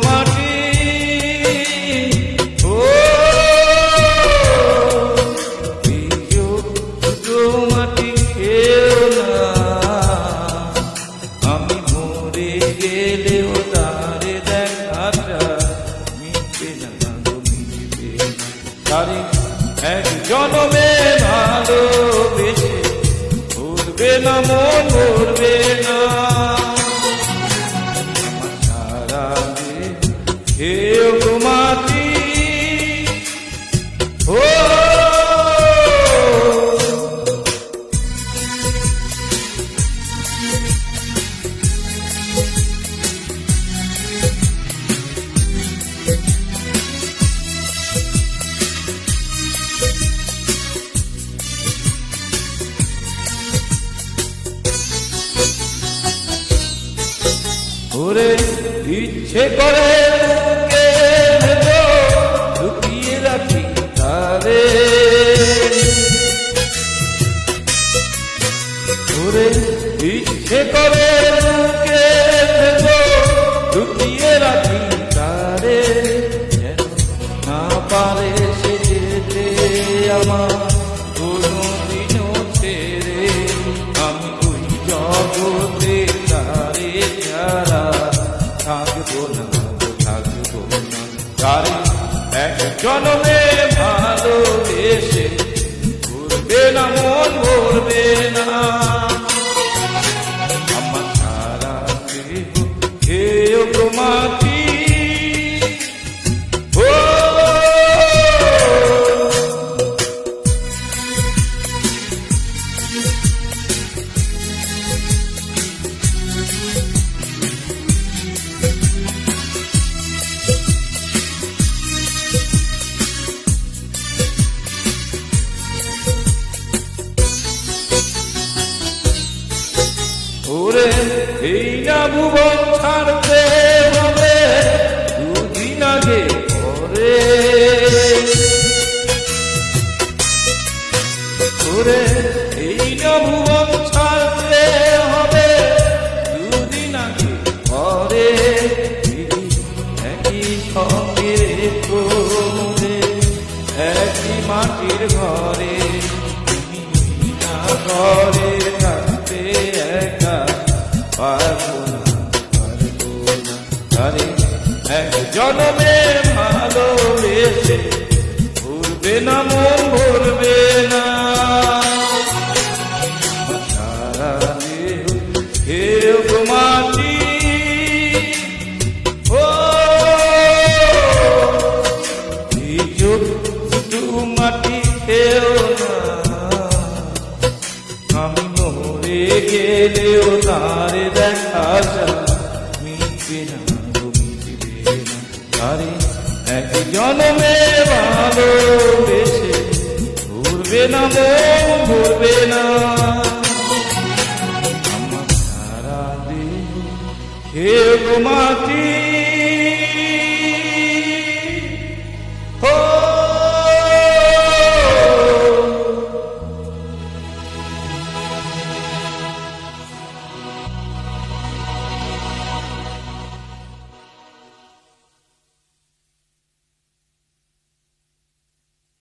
মাটি ও মাটি খেও না, আমি মরে গেলেও তারে দেখাটা মিটবে না গো, মিটবে না। তারে এক জনমে ভালোবেসে ভরবে না মন, ভরবে না সারা দেহ খেও গো মাটি ও ওরে ইচ্ছে করে বুকে লুকিয়ে রাখি তারে, ওরে ইচ্ছে করে বুকে লুকিয়ে রাখি তারে, যেন না পারে সে যেতে আমার কোনদিনও ছেড়ে, আমি ওই জগতে তারে ছাড়া থাকবো না, থাকবো না। তারে এক জনমে ভালোবেসে ভরবে না মন, ভরবে না আমার সারা দেহ খেও গো মাটি ও ওরে এই না ভুবন ছাড়তে হবে দুদিন আগে পরে, ওরে এই না ভুবন ছাড়তে হবে দুদিন আগে পরে, একই সঙ্গে রেখে একই মাটির ঘরে, না ঘরে থাকতে একা পারবো না, পারবো না। আরে এক জনমে ভালোবেসে ভরবে না মন, ভরবে না সারা দেহ খেও গো মাটি ও মাটি খেও না, আমি মরে গেলেও তারে দেখা মিটবে না গো, মিটবে না। তারে এক জনমে ভালোবেসে ভরবে না মন, ভরবে না আমার সারা দেহ খেও গো মাটি।